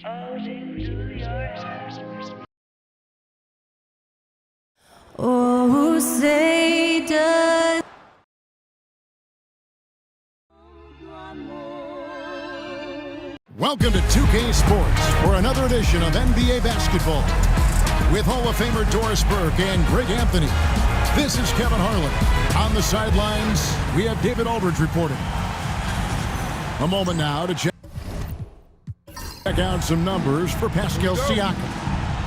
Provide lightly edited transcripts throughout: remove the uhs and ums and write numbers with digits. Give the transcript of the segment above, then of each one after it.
Oh, say does. Welcome to 2K Sports for another edition of NBA basketball with Hall of Famer Doris Burke and Greg Anthony. This is Kevin Harlan. On the sidelines, we have David Aldridge reporting. A moment now to check out some numbers for Pascal Siakam.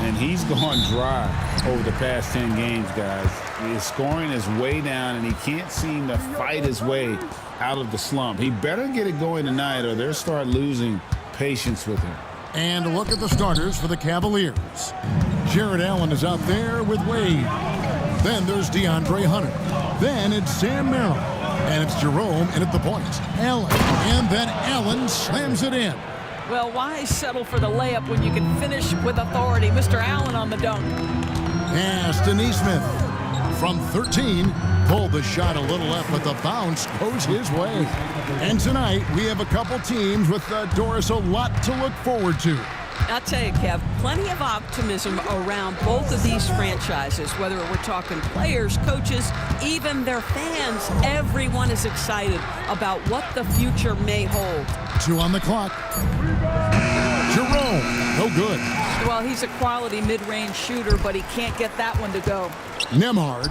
And he's gone dry over the past 10 games, guys. His scoring is way down, and he can't seem to fight his way out of the slump. He better get it going tonight, or they'll start losing patience with him. And a look at the starters for the Cavaliers. Jared Allen is out there with Wade. Then there's DeAndre Hunter. Then it's Sam Merrill. And it's Jerome in at the point. Allen. And then Allen slams it in. Well, why settle for the layup when you can finish with authority? Mr. Allen on the dunk. Pass to Neesmith. From 13, pulled the shot a little left, but the bounce goes his way. And tonight, we have a couple teams with Doris a lot to look forward to. I'll tell you, Kev, plenty of optimism around both of these franchises, whether we're talking players, coaches, even their fans. Everyone is excited about what the future may hold. 2 on the clock. Jerome, no good. Well, he's a quality mid-range shooter, but he can't get that one to go. Nemhard,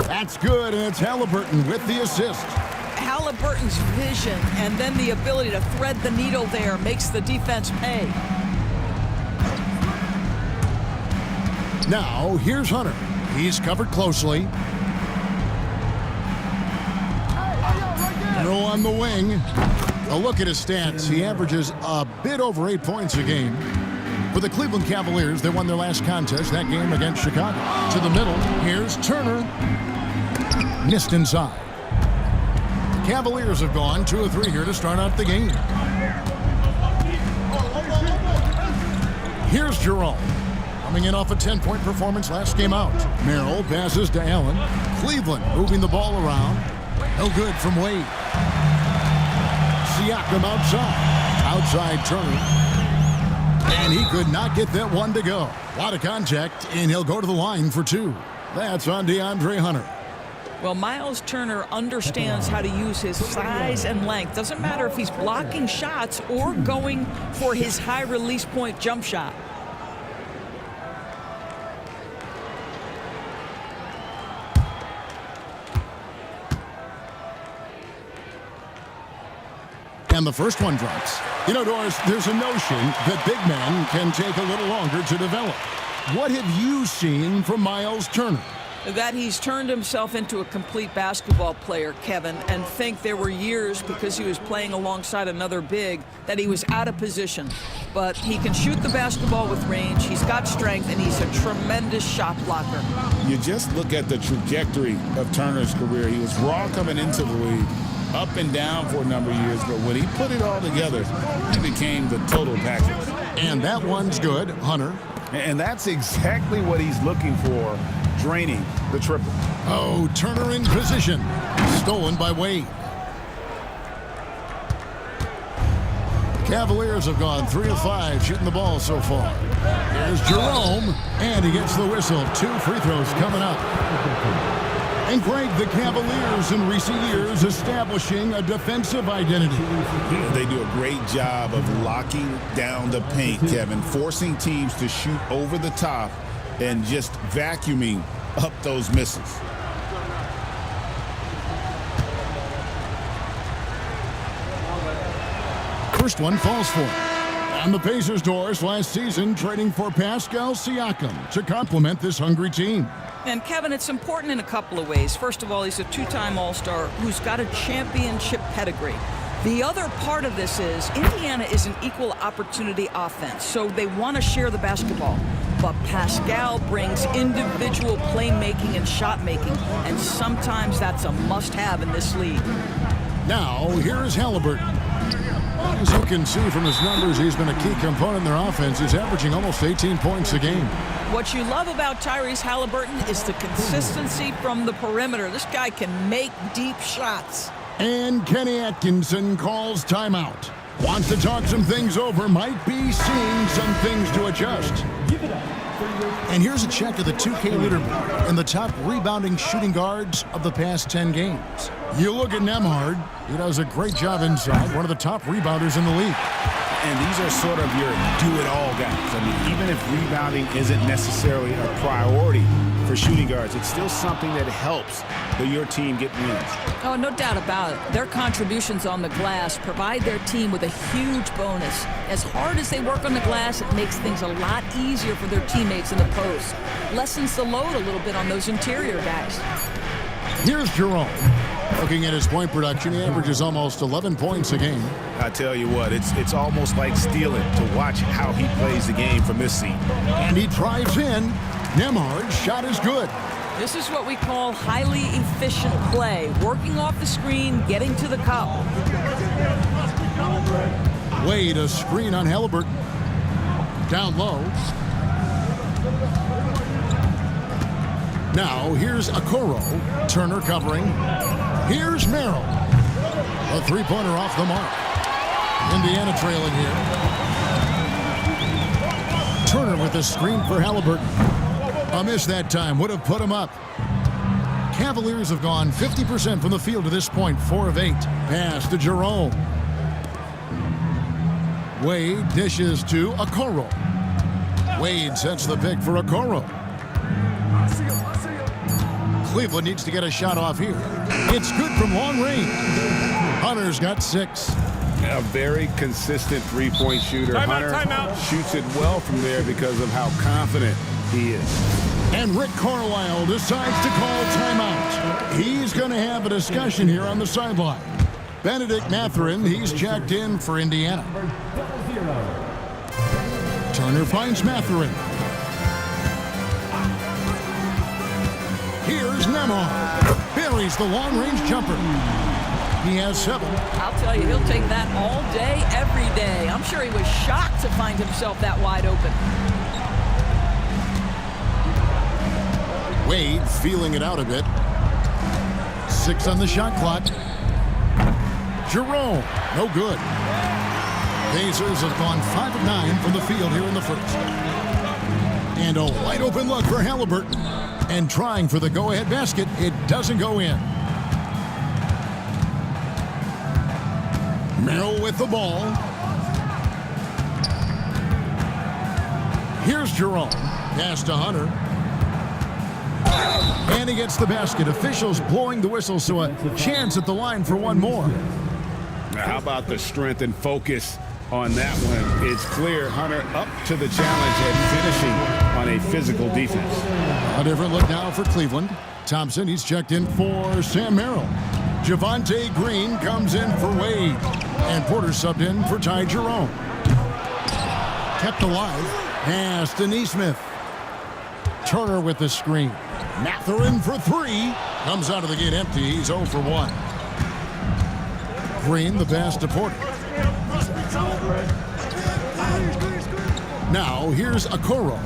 that's good, and it's Halliburton with the assist. Halliburton's vision and then the ability to thread the needle there makes the defense pay. Now, here's Hunter. He's covered closely. No on the wing. A look at his stats. He averages a bit over 8 points a game. For the Cleveland Cavaliers, they won their last contest, that game against Chicago. To the middle, here's Turner. Missed inside. The Cavaliers have gone 2 of 3 here to start out the game. Here's Jerome. Coming in off a 10-point performance last game out. Merrill passes to Allen. Cleveland moving the ball around. No good from Wade. Siakam outside Turner. And he could not get that one to go. A lot of contact, and he'll go to the line for 2. That's on DeAndre Hunter. Well, Miles Turner understands how to use his size and length. Doesn't matter if he's blocking shots or going for his high release point jump shot. And the first one drops. You know, Doris, there's a notion that big men can take a little longer to develop. What have you seen from Miles Turner? That he's turned himself into a complete basketball player, Kevin, and think there were years because he was playing alongside another big that he was out of position. But he can shoot the basketball with range, he's got strength, and he's a tremendous shot blocker. You just look at the trajectory of Turner's career. He was raw coming into the league, up and down for a number of years, but when he put it all together, he became the total package. And that one's good, Hunter. And that's exactly what he's looking for, draining the triple. Oh, Turner in position. Stolen by Wade. Cavaliers have gone 3 of 5 shooting the ball so far. Here's Jerome, and he gets the whistle. 2 free throws coming up. And Greg, the Cavaliers in recent years establishing a defensive identity. They do a great job of locking down the paint, Kevin, forcing teams to shoot over the top and just vacuuming up those misses. First one falls for him. And the Pacers, Doris, last season trading for Pascal Siakam to complement this hungry team. And Kevin, it's important in a couple of ways. First of all, he's a 2-time All-Star who's got a championship pedigree. The other part of this is Indiana is an equal opportunity offense, so they want to share the basketball. But Pascal brings individual playmaking and shot making, and sometimes that's a must-have in this league. Now, here's Halliburton. As you can see from his numbers, he's been a key component in their offense. He's averaging almost 18 points a game. What you love about Tyrese Halliburton is the consistency from the perimeter. This guy can make deep shots. And Kenny Atkinson calls timeout. Wants to talk some things over. Might be seeing some things to adjust. And here's a check of the 2K leaderboard and the top rebounding shooting guards of the past 10 games. You look at Nembhard. He does a great job inside. One of the top rebounders in the league. And these are sort of your do-it-all guys. I mean, even if rebounding isn't necessarily a priority for shooting guards, it's still something that helps your team get wins. Oh, no doubt about it. Their contributions on the glass provide their team with a huge bonus. As hard as they work on the glass, it makes things a lot easier for their teammates in the post. Lessens the load a little bit on those interior guys. Here's Jerome. Looking at his point production, he averages almost 11 points a game. I tell you what, it's almost like stealing to watch how he plays the game from this seat. And he drives in. Nembhard's shot is good. This is what we call highly efficient play. Working off the screen, getting to the cup. Wade, a screen on Halliburton. Down low. Now, here's Okoro. Turner covering. Here's Merrill. A three-pointer off the mark. Indiana trailing here. Turner with the screen for Halliburton. A miss that time. Would have put him up. Cavaliers have gone 50% from the field to this point. 4 of 8. Pass to Jerome. Wade dishes to Okoro. Wade sets the pick for Okoro. Cleveland needs to get a shot off here. It's good from long range. Hunter's got 6. A very consistent three-point shooter. Hunter shoots it well from there because of how confident he is. And Rick Carlisle decides to call timeout. He's going to have a discussion here on the sideline. Benedict Mathurin, he's checked in for Indiana. Turner finds Mathurin. Here's Nembhard. Buries the long-range jumper. He has 7. I'll tell you, he'll take that all day, every day. I'm sure he was shocked to find himself that wide open. Wade feeling it out a bit. 6 on the shot clock. Jerome, no good. Pacers have gone 5 of 9 from the field here in the first. And a wide open look for Halliburton. And trying for the go-ahead basket, it doesn't go in. Merrill with the ball. Here's Jerome. Pass to Hunter. And he gets the basket. Officials blowing the whistle, so a chance at the line for one more. Now, how about the strength and focus on that one? It's clear Hunter up to the challenge at finishing on a physical defense. A different look now for Cleveland. Thompson, he's checked in for Sam Merrill. Javonte Green comes in for Wade. And Porter subbed in for Ty Jerome. Kept alive. Pass to Nesmith. Turner with the screen. Mathurin for 3. Comes out of the gate empty. He's 0 for 1. Green the pass to Porter. Now here's Okoro.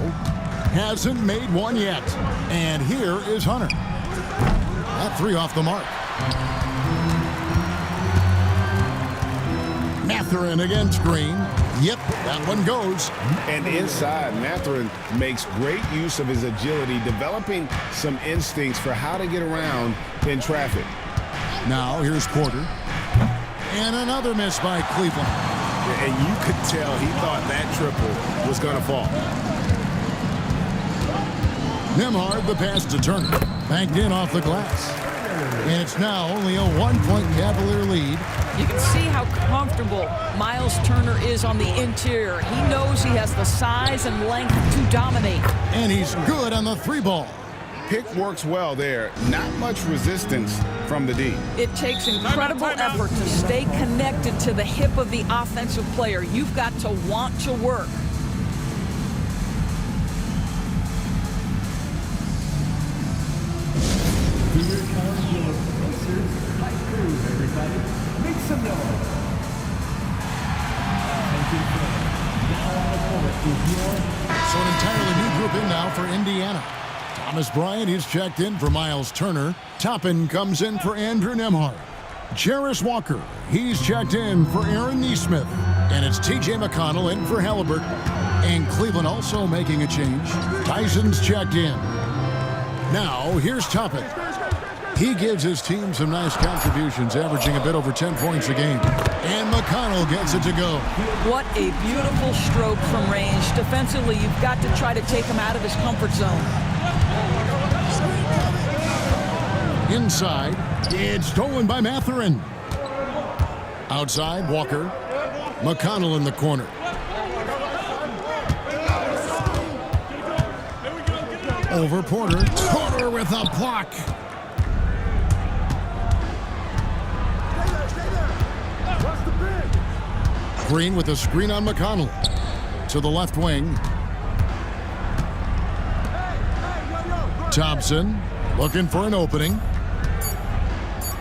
Hasn't made one yet. And here is Hunter. That 3 off the mark. Mathurin against Green. Yep, that one goes. And inside, Mathurin makes great use of his agility, developing some instincts for how to get around in traffic. Now here's Porter. And another miss by Cleveland. And you could tell he thought that triple was going to fall. Nembhard the pass to Turner. Banked in off the glass. And it's now only a 1-point Cavalier lead. You can see how comfortable Miles Turner is on the interior. He knows he has the size and length to dominate. And he's good on the 3-ball. Pick works well there. Not much resistance from the D. It takes incredible effort to stay connected to the hip of the offensive player. You've got to want to work. Here comes your PACERS. Fight through, everybody. Make some noise. Now on the court is your... So an entirely new group in now for Indiana. Thomas Bryant, he's checked in for Miles Turner. Toppin comes in for Andrew Nembhard. Jarris Walker, he's checked in for Aaron Nesmith. And it's T.J. McConnell in for Halliburton. And Cleveland also making a change. Tyson's checked in. Now, here's Toppin. He gives his team some nice contributions, averaging a bit over 10 points a game. And McConnell gets it to go. What a beautiful stroke from range. Defensively, you've got to try to take him out of his comfort zone. Inside, it's stolen by Mathurin. Outside, Walker. McConnell in the corner. Over Porter. Porter with a block. Green with a screen on McConnell. To the left wing. Thompson looking for an opening.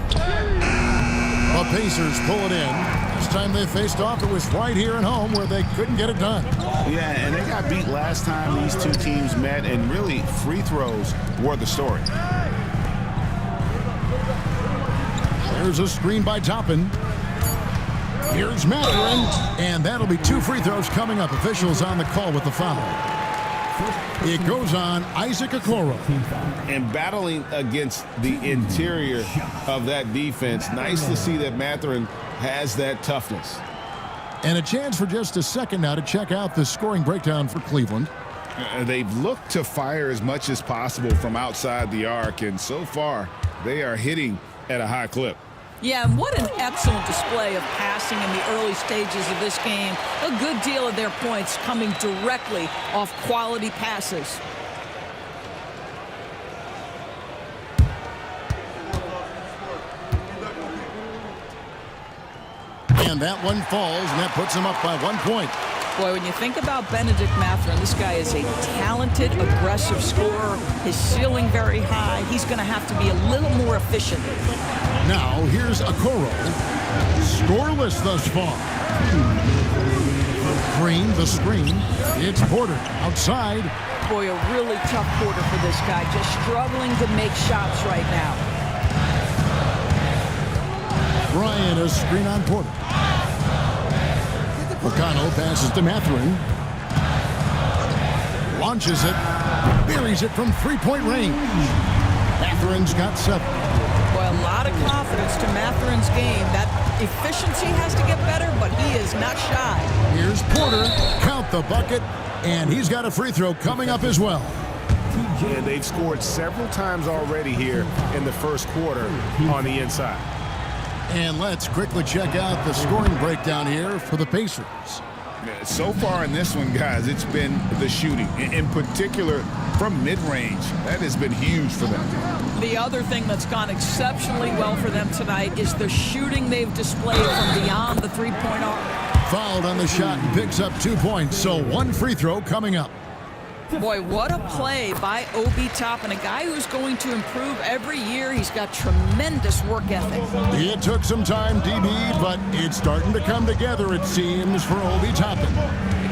The Pacers pull it in. This time they faced off, it was right here at home where they couldn't get it done. Yeah, and they got beat last time these two teams met, and really free throws were the story. There's a screen by Toppin. Here's Mathurin, and that'll be 2 free throws coming up. Officials on the call with the foul. It goes on Isaac Okoro. And battling against the interior of that defense, nice to see that Mathurin has that toughness. And a chance for just a second now to check out the scoring breakdown for Cleveland. They've looked to fire as much as possible from outside the arc, and so far they are hitting at a high clip. Yeah, and what an excellent display of passing in the early stages of this game. A good deal of their points coming directly off quality passes. And that one falls, and that puts them up by 1 point. Boy, when you think about Benedict Mathurin, this guy is a talented, aggressive scorer. His ceiling very high. He's going to have to be a little more efficient. Now, here's Okoro. Scoreless thus far. Green, the screen. It's Porter outside. Boy, a really tough quarter for this guy. Just struggling to make shots right now. Bryant, a screen on Porter. McConnell passes to Mathurin. Launches it. Buries it from three-point range. Mathurin's got 7. Boy, a lot of confidence to Mathurin's game. That efficiency has to get better, but he is not shy. Here's Porter. Count the bucket. And he's got a free throw coming up as well. And they've scored several times already here in the first quarter on the inside. And let's quickly check out the scoring breakdown here for the Pacers. So far in this one, guys, it's been the shooting, in particular from mid-range. That has been huge for them. The other thing that's gone exceptionally well for them tonight is the shooting they've displayed from beyond the three-point arc. Fouled on the shot and picks up 2 points, so 1 free throw coming up. Boy, what a play by Obi Toppin, a guy who's going to improve every year. He's got tremendous work ethic. It took some time, DB, but it's starting to come together, it seems, for Obi Toppin.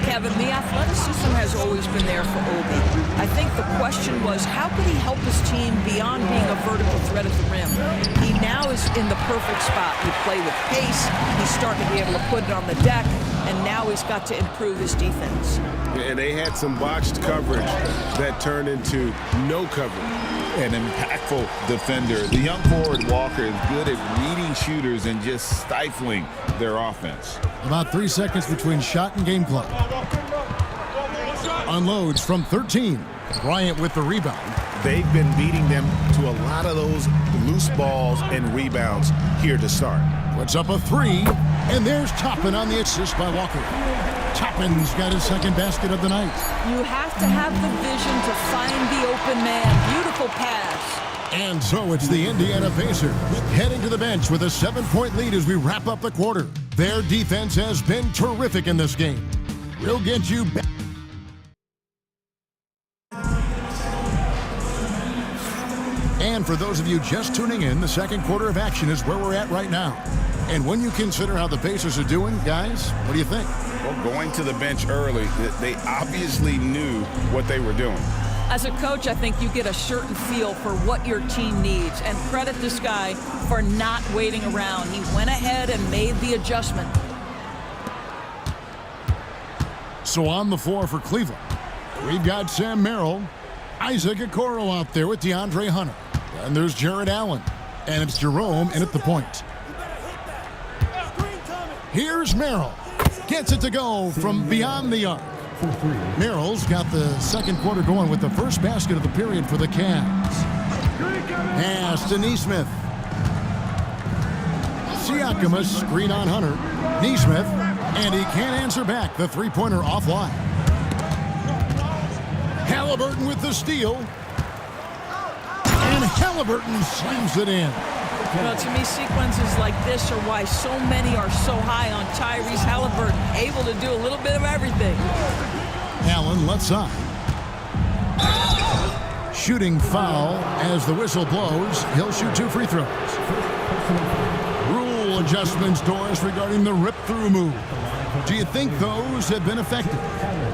Kevin, the athleticism has always been there for Obi. I think the question was, how could he help his team beyond being a vertical threat at the rim? He now is in the perfect spot. He play with pace. He's starting to be able to put it on the deck, and now he's got to improve his defense. And they had some botched coverage that turned into no coverage. An impactful defender. The young forward Walker is good at reading shooters and just stifling their offense. About 3 seconds between shot and game clock. Unloads from 13. Bryant with the rebound. They've been beating them to a lot of those loose balls and rebounds here to start. Puts up a 3, and there's Toppin on the assist by Walker. Toppin's got his second basket of the night. You have to have the vision to find the open man. Beautiful pass. And so it's the Indiana Pacers heading to the bench with a 7-point lead as we wrap up the quarter. Their defense has been terrific in this game. We'll get you back. And for those of you just tuning in, the second quarter of action is where we're at right now. And when you consider how the Pacers are doing, guys, what do you think? Well, going to the bench early, they obviously knew what they were doing. As a coach, I think you get a certain feel for what your team needs, and credit this guy for not waiting around. He went ahead and made the adjustment. So on the floor for Cleveland, we've got Sam Merrill, Isaac Okoro out there with DeAndre Hunter. And there's Jared Allen. And it's Jerome in at the point. Here's Merrill. Gets it to go from beyond the arc. Merrill's got the second quarter going with the first basket of the period for the Cavs. Pass to Nesmith. Siakam, a screen on Hunter. Nesmith, and he can't answer back. The three-pointer offline. Halliburton with the steal. And Halliburton slams it in. You know, to me, sequences like this are why so many are so high on Tyrese Halliburton, able to do a little bit of everything. Allen left side. Shooting foul as the whistle blows. He'll shoot 2 free throws. Rule adjustments, Doris, regarding the rip-through move. Do you think those have been effective?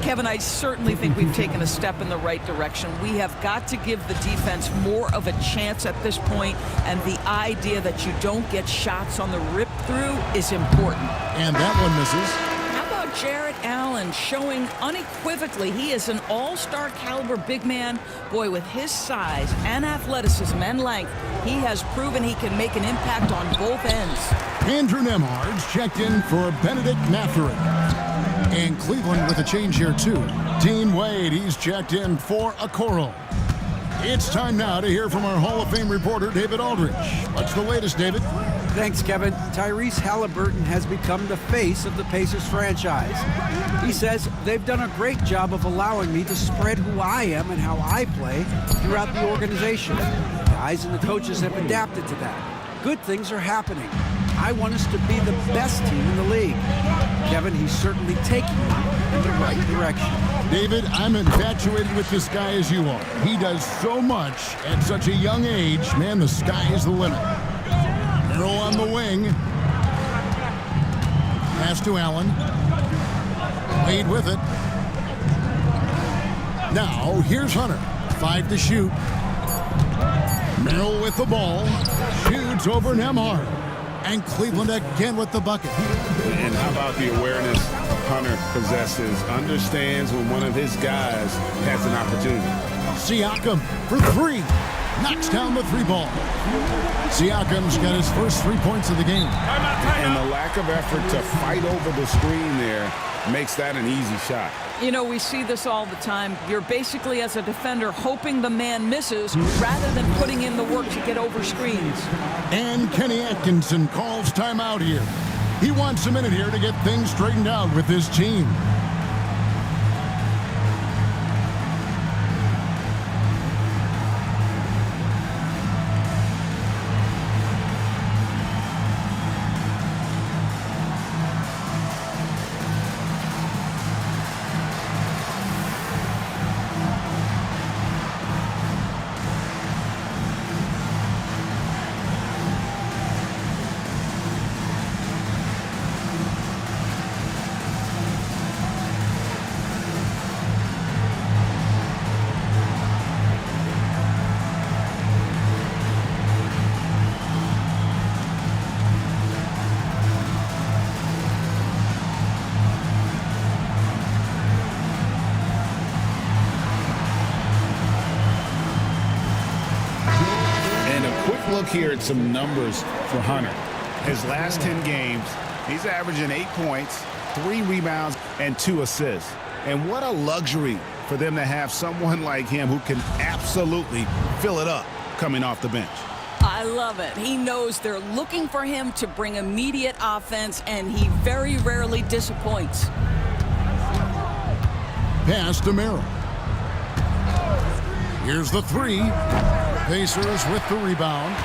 Kevin, I certainly think we've taken a step in the right direction. We have got to give the defense more of a chance at this point, and the idea that you don't get shots on the rip-through is important. And that one misses. How about Jared Allen showing unequivocally he is an all-star caliber big man? Boy, with his size and athleticism and length, he has proven he can make an impact on both ends. Andrew Nemhard's checked in for Benedict Mathurin. And Cleveland with a change here, too. Dean Wade, he's checked in for Okoro. It's time now to hear from our Hall of Fame reporter, David Aldridge. What's the latest, David? Thanks, Kevin. Tyrese Halliburton has become the face of the Pacers franchise. He says they've done a great job of allowing me to spread who I am and how I play throughout the organization. Guys and the coaches have adapted to that. Good things are happening. I want us to be the best team in the league. Kevin, he's certainly taking me in the right direction. David, I'm infatuated with this guy as you are. He does so much at such a young age. Man, the sky is the limit. Merrill on the wing. Pass to Allen. Wade with it. Now, here's Hunter. 5 to shoot. Merrill with the ball. Shoots over Nemhard. And Cleveland again with the bucket. And how about the awareness Hunter possesses, understands when one of his guys has an opportunity. Siakam for 3. Knocks down the 3 ball. Siakam's got his first 3 points of the game. And the lack of effort to fight over the screen there makes that an easy shot. You know, we see this all the time. You're basically, as a defender, hoping the man misses rather than putting in the work to get over screens. And Kenny Atkinson calls timeout here. He wants a minute here to get things straightened out with his team. Look here at some numbers for Hunter. His last 10 games, he's averaging 8 points, 3 rebounds, and 2 assists. And what a luxury for them to have someone like him who can absolutely fill it up coming off the bench. I love it. He knows they're looking for him to bring immediate offense, and he very rarely disappoints. Pass to Merrill. Here's the 3. Pacers with the rebound.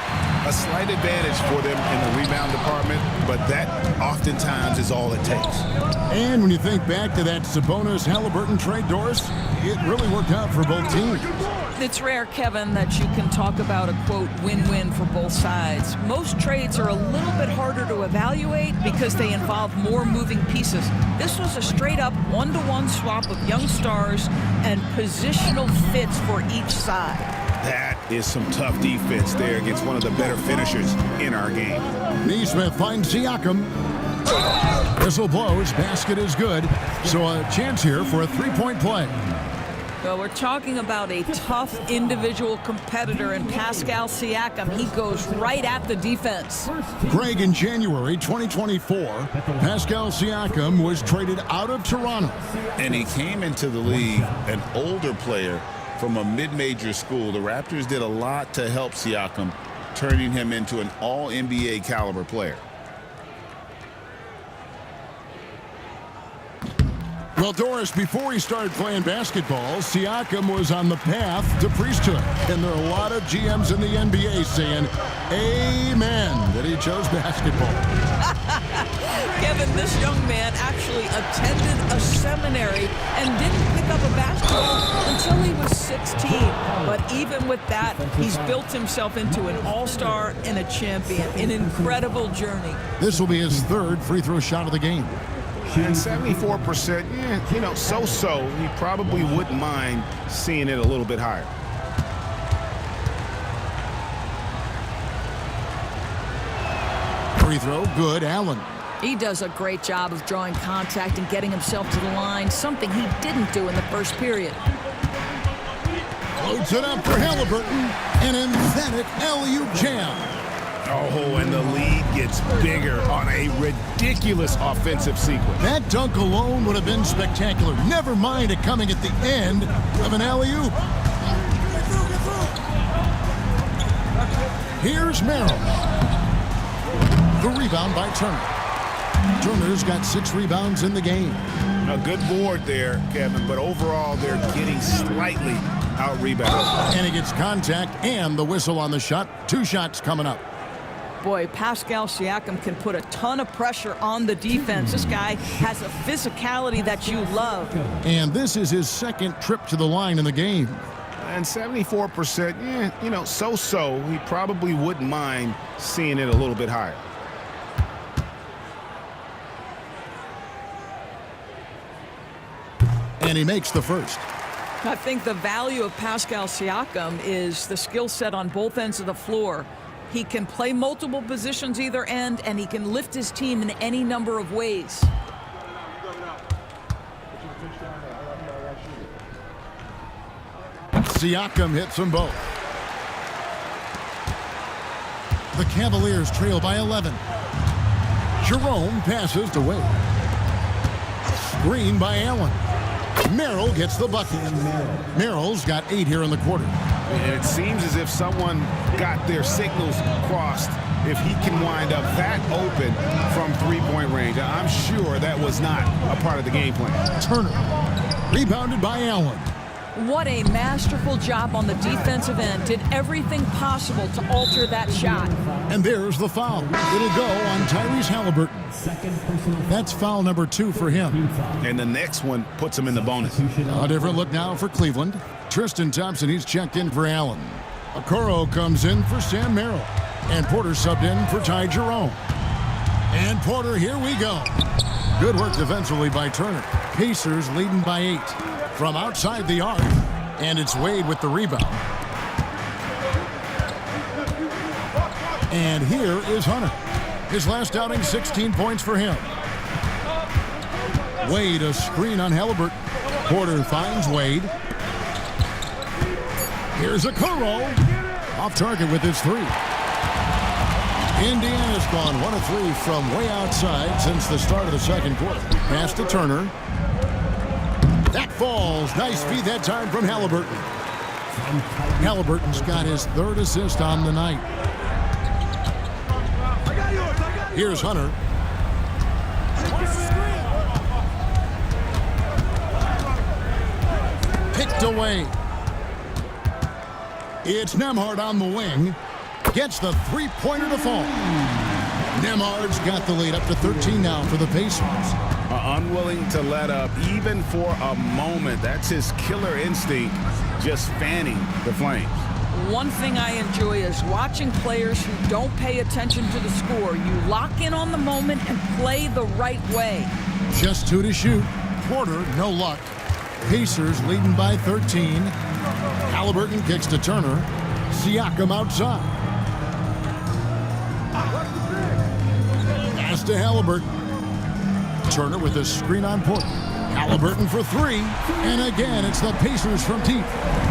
A slight advantage for them in the rebound department, but that oftentimes is all it takes. And when you think back to that Sabonis-Halliburton trade, Doris, it really worked out for both teams. It's rare, Kevin, that you can talk about a, quote, win-win for both sides. Most trades are a little bit harder to evaluate because they involve more moving pieces. This was a straight-up one-to-one swap of young stars and positional fits for each side. That is some tough defense there against one of the better finishers in our game. Neesmith finds Siakam. Whistle blows, basket is good. So a chance here for a three-point play. Well, we're talking about a tough individual competitor in Pascal Siakam. He goes right at the defense. Greg, in January 2024, Pascal Siakam was traded out of Toronto. And he came into the league an older player from a mid-major school. The Raptors did a lot to help Siakam, turning him into an all-NBA caliber player. Well, Doris, before he started playing basketball, Siakam was on the path to priesthood. And there are a lot of GMs in the NBA saying, amen, that he chose basketball. Kevin, this young man actually attended a seminary and didn't pick up a basketball until he was 16. But even with that, he's built himself into an all-star and a champion. An incredible journey. This will be his third free throw shot of the game. And 74%, so-so. He probably wouldn't mind seeing it a little bit higher. Free throw, good, Allen. He does a great job of drawing contact and getting himself to the line, something he didn't do in the first period. Loads it up for Halliburton. An emphatic alley-oop jam. Oh, and the lead gets bigger on a ridiculous offensive sequence. That dunk alone would have been spectacular. Never mind it coming at the end of an alley-oop. Here's Merrill. The rebound by Turner. Turner's got 6 rebounds in the game. A good board there, Kevin, but overall they're getting slightly out-rebounded. And he gets contact and the whistle on the shot. 2 shots coming up. Boy, Pascal Siakam can put a ton of pressure on the defense. This guy has a physicality that you love. And this is his second trip to the line in the game. And 74%, so-so. He probably wouldn't mind seeing it a little bit higher. And he makes the first. I think the value of Pascal Siakam is the skill set on both ends of the floor. He can play multiple positions either end, and he can lift his team in any number of ways. Siakam hits them both. The Cavaliers trail by 11. Jerome passes to Wade. Screen by Allen. Merrill gets the bucket. Merrill's got 8 here in the quarter. And it seems as if someone got their signals crossed if he can wind up that open from three-point range. I'm sure that was not a part of the game plan. Turner, rebounded by Allen. What a masterful job on the defensive end. Did everything possible to alter that shot. And there's the foul. It'll go on Tyrese Halliburton. That's foul number 2 for him. And the next one puts him in the bonus. A different look now for Cleveland. Tristan Thompson, he's checked in for Allen. Okoro comes in for Sam Merrill. And Porter subbed in for Ty Jerome. And Porter, here we go. Good work defensively by Turner. Pacers leading by 8. From outside the arc. And it's Wade with the rebound. And here is Hunter. His last outing, 16 points for him. Wade, a screen on Halliburton. Porter finds Wade. Here's Okoro. Off target with his 3. Indiana's gone 1 of 3 from way outside since the start of the second quarter. Pass to Turner. That falls. Nice feed that time from Halliburton. Halliburton's got his 3rd assist on the night. Here's Hunter. Picked away. It's Nembhard on the wing. Gets the three-pointer to fall. Nemhard's got the lead up to 13 now for the Pacers. Unwilling to let up even for a moment. That's his killer instinct, just fanning the flames. One thing I enjoy is watching players who don't pay attention to the score. You lock in on the moment and play the right way. Just 2 to shoot. Porter, no luck. Pacers leading by 13. Halliburton kicks to Turner. Siakam outside. Pass to Halliburton. Turner with a screen on Porter. Halliburton for 3. And again, it's the Pacers from deep.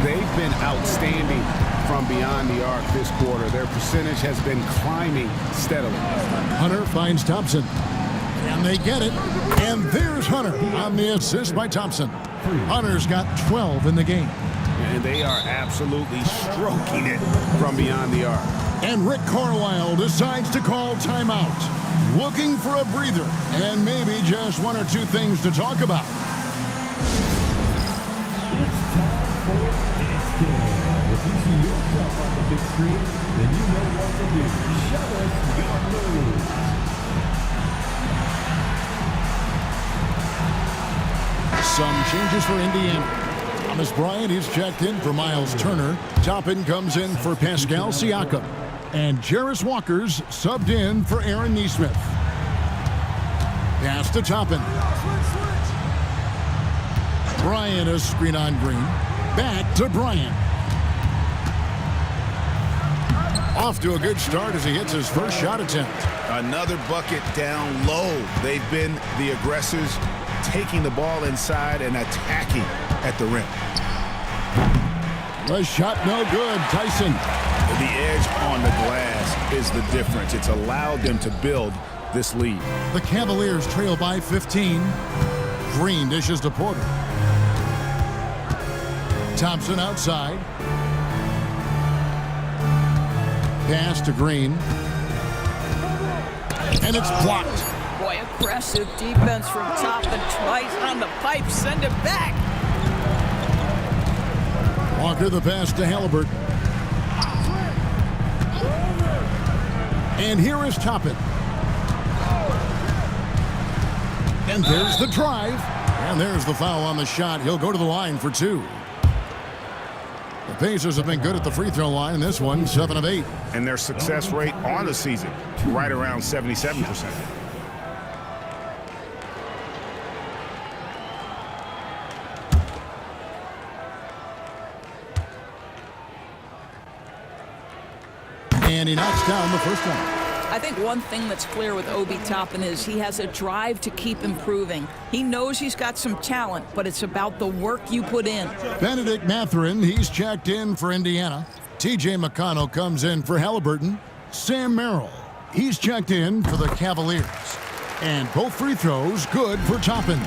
They've been outstanding from beyond the arc this quarter. Their percentage has been climbing steadily. Hunter finds Thompson. And they get it. And there's Hunter on the assist by Thompson. Hunter's got 12 in the game. And they are absolutely stroking it from beyond the arc. And Rick Carlisle decides to call timeout. Looking for a breather and maybe just 1 or 2 things to talk about. It's time for this game. If you see yourself on the big screen, then you know what to do. Show us your moves. Some changes for Indiana. Thomas Bryant is checked in for Miles Turner. Toppin comes in for Pascal Siakam. And Jarris Walker's subbed in for Aaron Nesmith. Pass to Toppin. Bryant a screen on Green. Back to Bryant. Off to a good start as he hits his first shot attempt. Another bucket down low. They've been the aggressors, taking the ball inside and attacking at the rim. The shot no good. Tyson. The edge on the glass is the difference. It's allowed them to build this lead. The Cavaliers trail by 15. Green dishes to Porter. Thompson outside. Pass to Green. And it's blocked. Boy, aggressive defense from Toppin. Twice on the pipe. Send it back. Walker the pass to Halliburton. And here is Toppin. And there's the drive. And there's the foul on the shot. He'll go to the line for 2. The Pacers have been good at the free throw line in this one, 7 of 8. And their success rate on the season, right around 77%. And he knocks down the first one. I think one thing that's clear with Obi Toppin is he has a drive to keep improving. He knows he's got some talent, but it's about the work you put in. Benedict Mathurin, he's checked in for Indiana. T.J. McConnell comes in for Halliburton. Sam Merrill, he's checked in for the Cavaliers. And both free throws good for Toppin.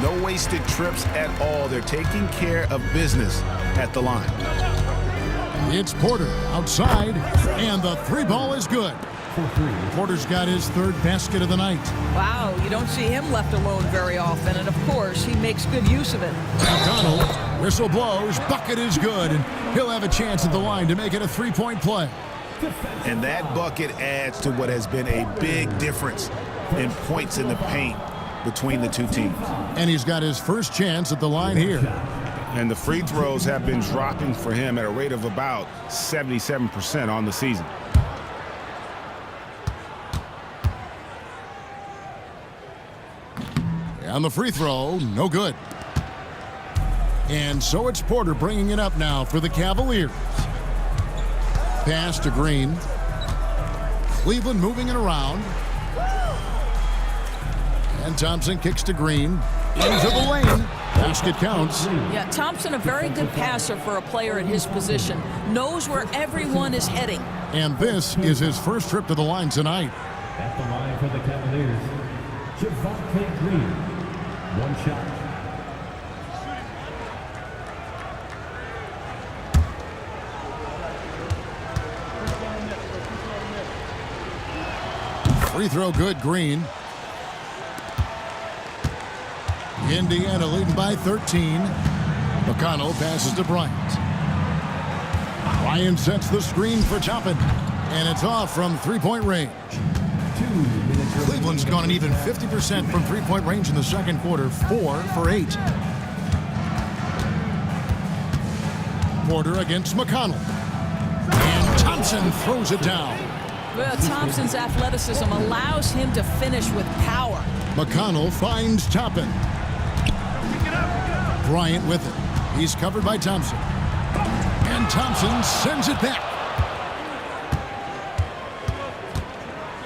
No wasted trips at all. They're taking care of business at the line. It's Porter outside, and the 3 ball is good. Porter's got his 3rd basket of the night. Wow, you don't see him left alone very often, and of course, he makes good use of it. McConnell, whistle blows, bucket is good, and he'll have a chance at the line to make it a 3-point play. And that bucket adds to what has been a big difference in points in the paint between the two teams. And he's got his first chance at the line here. And the free throws have been dropping for him at a rate of about 77% on the season. On the free throw, no good. And so it's Porter bringing it up now for the Cavaliers. Pass to Green. Cleveland moving it around. And Thompson kicks to Green. Into the lane. Basket counts. Yeah, Thompson, a very good passer for a player at his position. Knows where everyone is heading. And this is his first trip to the line tonight. At the line for the Cavaliers, Javonte Green. 1 shot. Free throw good, Green. Indiana leading by 13. McConnell passes to Bryant. Bryant sets the screen for Toppin. And it's off from three-point range. 2 minutes. Cleveland's gone an even 50% from three-point range in the second quarter, 4 for 8. Porter against McConnell. And Thompson throws it down. Well, Thompson's athleticism allows him to finish with power. McConnell finds Toppin. Bryant with it. He's covered by Thompson. And Thompson sends it back.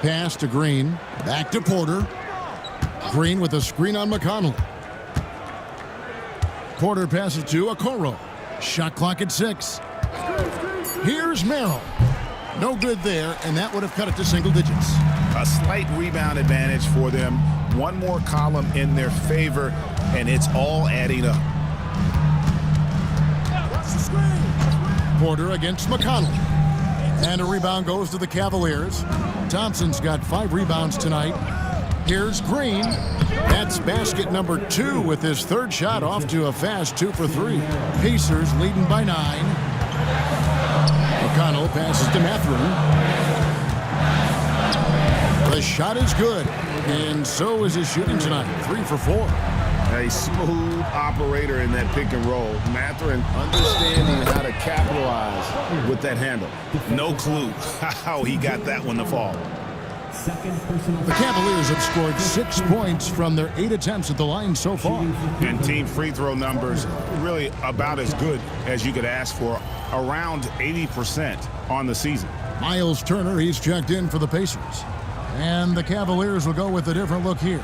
Pass to Green. Back to Porter. Green with a screen on McConnell. Porter passes to Okoro. Shot clock at 6. Here's Merrill. No good there, and that would have cut it to single digits. A slight rebound advantage for them. One more column in their favor, and it's all adding up. Porter against McConnell. And a rebound goes to the Cavaliers. Thompson's got 5 rebounds tonight. Here's Green. That's basket number 2 with his third shot off to a fast 2 for 3. Pacers leading by 9. McConnell passes to Mathurin. The shot is good, and so is his shooting tonight, 3 for 4. A smooth operator in that pick and roll. Mathurin understanding how to capitalize with that handle. No clue how he got that one to fall. Second personal. The Cavaliers have scored 6 points from their 8 attempts at the line so far. And team free throw numbers really about as good as you could ask for, around 80% on the season. Miles Turner, he's checked in for the Pacers. And the Cavaliers will go with a different look here.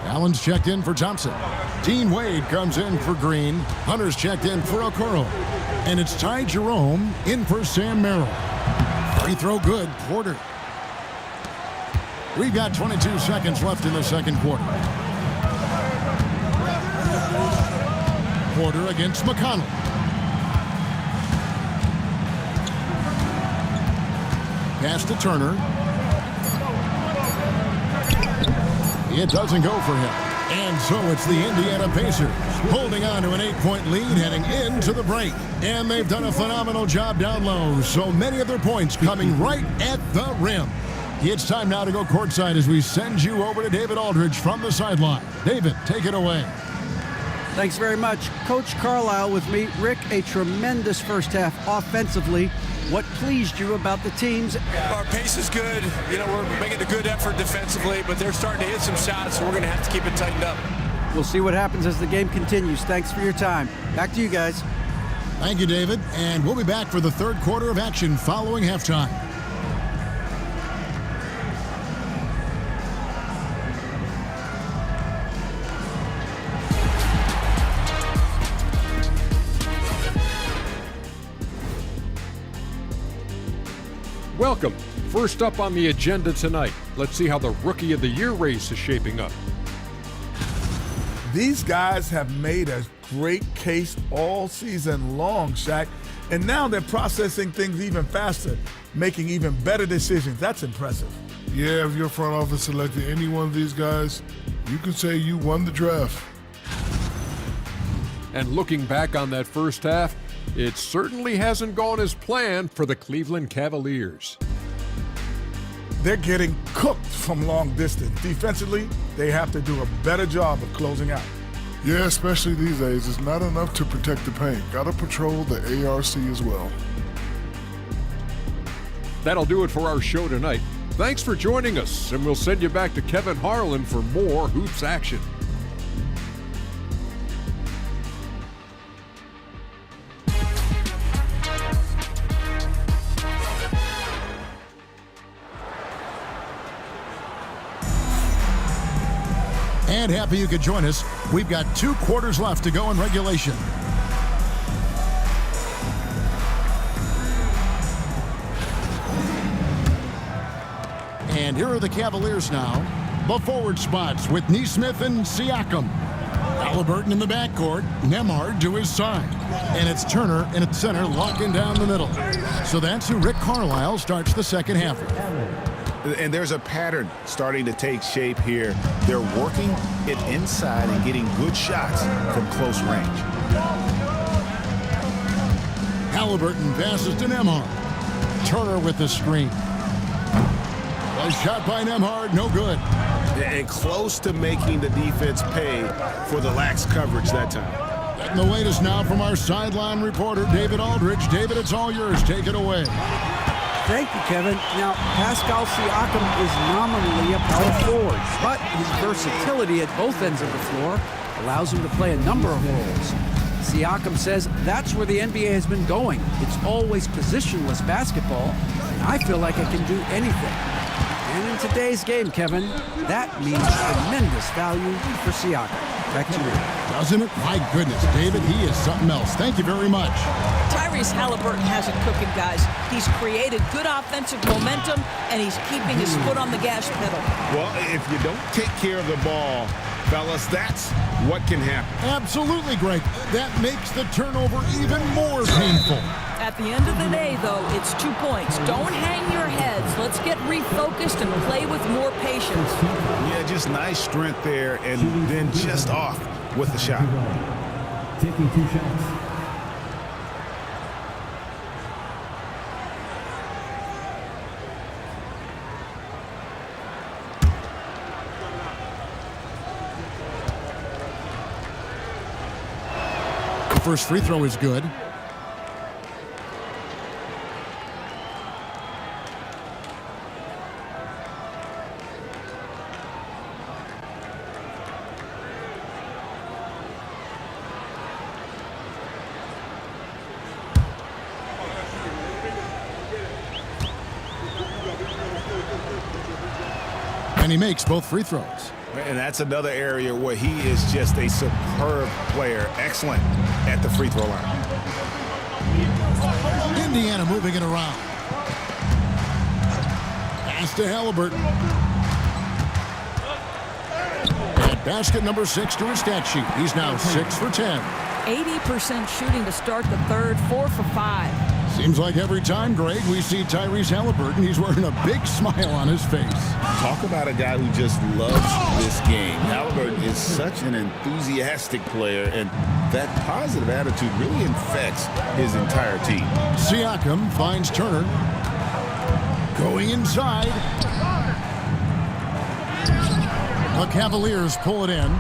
Allen's checked in for Thompson. Dean Wade comes in for Green. Hunter's checked in for Okoro. And it's Ty Jerome in for Sam Merrill. Free throw good, Porter. We've got 22 seconds left in the second quarter. Porter against McConnell. Pass to Turner. It doesn't go for him. And so it's the Indiana Pacers holding on to an 8-point lead heading into the break. And they've done a phenomenal job down low. So many of their points coming right at the rim. It's time now to go courtside as we send you over to David Aldridge from the sideline. David, take it away. Thanks very much. Coach Carlisle with me. Rick, a tremendous first half offensively. What pleased you about the teams? Our pace is good. You know, we're making a good effort defensively, but they're starting to hit some shots, so we're going to have to keep it tightened up. We'll see what happens as the game continues. Thanks for your time. Back to you guys. Thank you, David. And we'll be back for the third quarter of action following halftime. Welcome. First up on the agenda tonight, let's see how the Rookie of the Year race is shaping up. These guys have made a great case all season long, Shaq, and now they're processing things even faster, making even better decisions. That's impressive. Yeah, if your front office selected any one of these guys, you can say you won the draft. And looking back on that first half, it certainly hasn't gone as planned for the Cleveland Cavaliers. They're getting cooked from long distance. Defensively, they have to do a better job of closing out. Yeah, especially these days. It's not enough to protect the paint. Gotta patrol the ARC as well. That'll do it for our show tonight. Thanks for joining us, and we'll send you back to Kevin Harlan for more hoops action. And happy you could join us. We've got 2 quarters left to go in regulation. And here are the Cavaliers now. The forward spots with Nesmith and Siakam. Halliburton in the backcourt. Nembhard to his side. And it's Turner in at center locking down the middle. So that's who Rick Carlisle starts the second half with. And there's a pattern starting to take shape here. They're working it inside and getting good shots from close range. Halliburton passes to Nembhard. Turner with the screen. A shot by Nembhard, no good. And close to making the defense pay for the lax coverage that time. Getting the latest now from our sideline reporter, David Aldridge. David, it's all yours. Take it away. Thank you, Kevin. Now, Pascal Siakam is nominally a power forward, but his versatility at both ends of the floor allows him to play a number of roles. Siakam says that's where the NBA has been going. It's always positionless basketball, and I feel like I can do anything. And in today's game, Kevin, that means tremendous value for Siakam. Back to you. Doesn't it? My goodness, David, he is something else. Thank you very much. Tyrese Halliburton has it cooking, guys. He's created good offensive momentum, and he's keeping his foot on the gas pedal. Well, if you don't take care of the ball, fellas, that's what can happen. Absolutely, Greg. That makes the turnover even more painful. At the end of the day, though, it's 2 points. Don't hang your heads. Let's get refocused and play with more patience. Yeah, just nice strength there, and then just off with the shot. Taking 2 shots. First free throw is good. And he makes both free throws. And that's another area where he is just a superb player. Excellent at the free throw line. Indiana moving it around. Pass to Halliburton. At basket number 6 to his stat sheet. He's now 6 for 10. 80% shooting to start the third, 4 for 5. Seems like every time, Greg, we see Tyrese Halliburton, he's wearing a big smile on his face. Talk about a guy who just loves this game. Halliburton is such an enthusiastic player, and that positive attitude really infects his entire team. Siakam finds Turner. Going inside. The Cavaliers pull it in.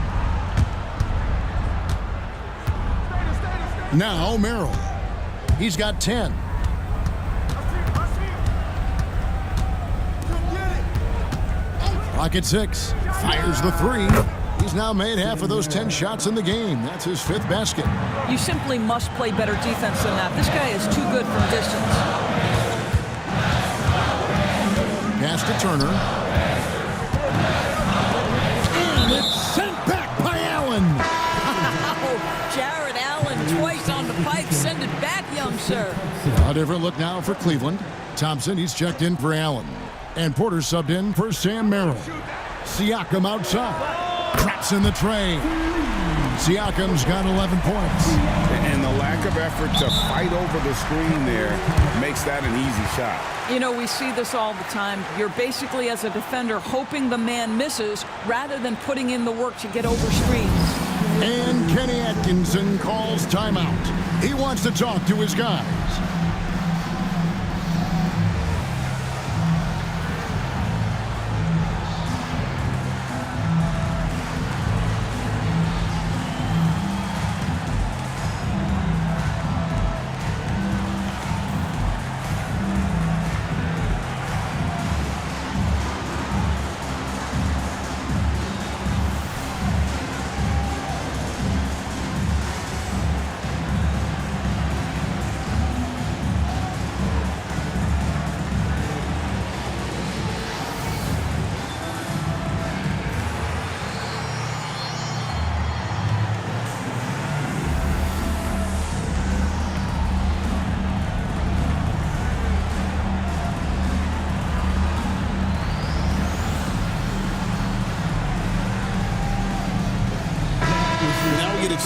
Now Merrill. He's got 10. Clock at 6. Fires the 3. He's now made half of those 10 shots in the game. That's his 5th basket. You simply must play better defense than that. This guy is too good from distance. Pass to Turner. And it's sent back by Allen. Jared Allen twice on the pipe. Send it back, young sir. A different look now for Cleveland. Thompson, he's checked in for Allen. And Porter subbed in for Sam Merrill. Siakam outside. Drops in the tray. Siakam's got 11 points. And the lack of effort to fight over the screen there makes that an easy shot. You know, we see this all the time. You're basically, as a defender, hoping the man misses rather than putting in the work to get over screens. And Kenny Atkinson calls timeout. He wants to talk to his guys.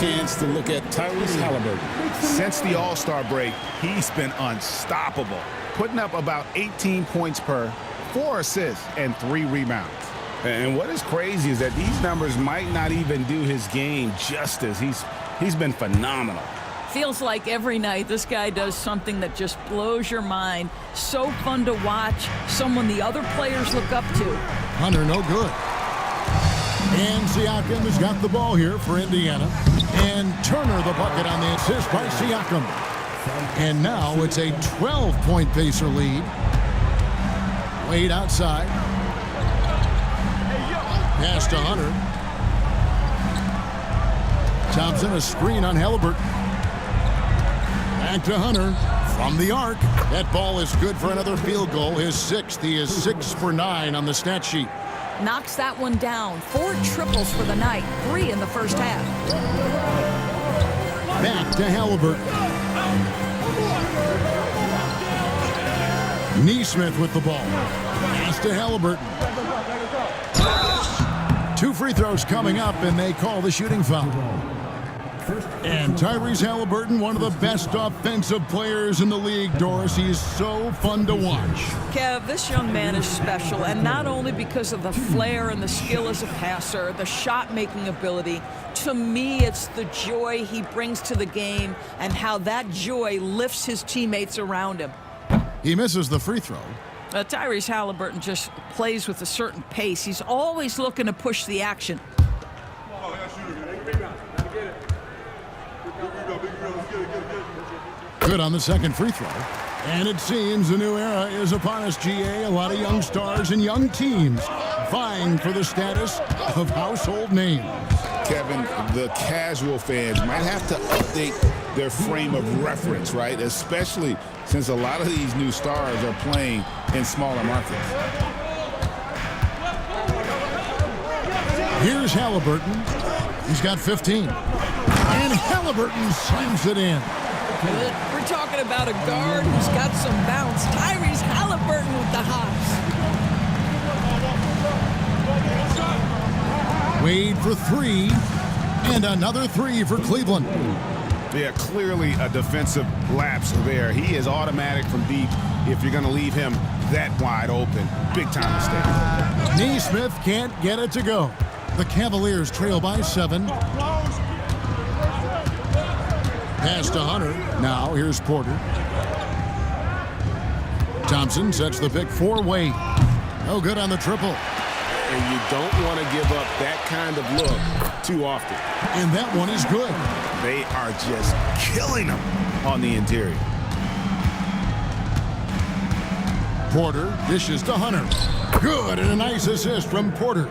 Chance to look at Tyrese Halliburton. Since the All-Star break, he's been unstoppable, putting up about 18 points per, 4 assists, and 3 rebounds. And what is crazy is that these numbers might not even do his game justice. He's been phenomenal. Feels like every night this guy does something that just blows your mind. So fun to watch, someone the other players look up to. Hunter, no good. And Siakam has got the ball here for Indiana. And Turner the bucket on the assist by Siakam. And now it's a 12-point Pacer lead. Wade outside. Pass to Hunter. Thompson, a screen on Halliburton. Back to Hunter from the arc. That ball is good for another field goal. His 6th. He is 6 for 9 on the stat sheet. Knocks that one down. 4 triples for the night. 3 in the first half. Back to Halliburton. Neesmith with the ball. Pass to Halliburton. 2 free throws coming up, and they call the shooting foul. And Tyrese Halliburton, one of the best offensive players in the league, Doris. He is so fun to watch. Kev, this young man is special, and not only because of the flair and the skill as a passer, the shot-making ability. To me, it's the joy he brings to the game and how that joy lifts his teammates around him. He misses the free throw. Tyrese Halliburton just plays with a certain pace. He's always looking to push the action. Good on the second free throw. And it seems a new era is upon us, GA. A lot of young stars and young teams vying for the status of household names. Kevin, the casual fans might have to update their frame of reference, right? Especially since a lot of these new stars are playing in smaller markets. Here's Halliburton. He's got 15. And Halliburton slams it in. We're talking about a guard who's got some bounce. Tyrese Halliburton with the hops. Wade for 3. And another 3 for Cleveland. Yeah, clearly a defensive lapse there. He is automatic from deep if you're going to leave him that wide open. Big time mistake. Neesmith can't get it to go. The Cavaliers trail by 7. Pass to Hunter. Now here's Porter. Thompson sets the pick for Wade. No good on the triple. And you don't want to give up that kind of look too often. And that one is good. They are just killing them on the interior. Porter dishes to Hunter. Good, and a nice assist from Porter.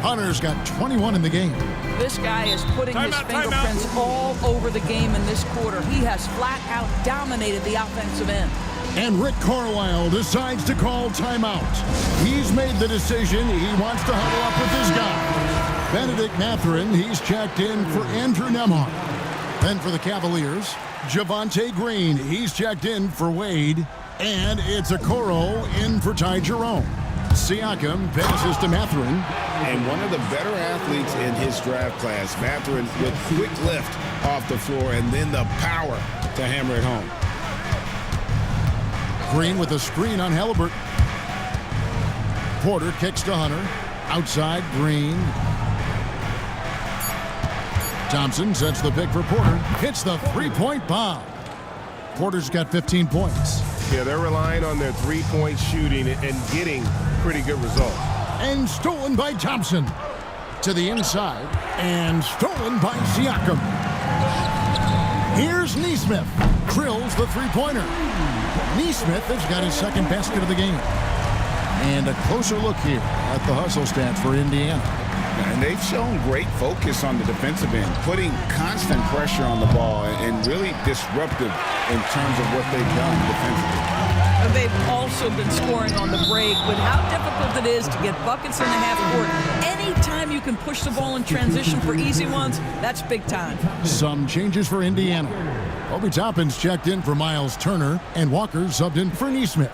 Hunter's got 21 in the game. This guy is putting his fingerprints all over the game in this quarter. He has flat out dominated the offensive end. And Rick Carlisle decides to call timeout. He's made the decision. He wants to huddle up with his guy. Benedict Mathurin, he's checked in for Andrew Nembhard. Then for the Cavaliers, Javonte Green, he's checked in for Wade. And it's Okoro in for Ty Jerome. Siakam passes to Mathurin. And one of the better athletes in his draft class, Mathurin, with quick lift off the floor and then the power to hammer it home. Green with a screen on Halliburton. Porter kicks to Hunter. Outside, Green. Thompson sets the pick for Porter. Hits the three-point bomb. Porter's got 15 points. Yeah, they're relying on their three-point shooting and getting pretty good results. And stolen by Thompson. To the inside. And stolen by Siakam. Here's Neesmith. Drills the three-pointer. Neesmith has got his second basket of the game. And a closer look here at the hustle stats for Indiana. And they've shown great focus on the defensive end, putting constant pressure on the ball and really disruptive in terms of what they've done defensively. They've also been scoring on the break with how difficult it is to get buckets in the half court. Anytime you can push the ball in transition for easy ones, that's big time. Some changes for Indiana. Obi Toppin's checked in for Miles Turner, and Walker subbed in for Neesmith.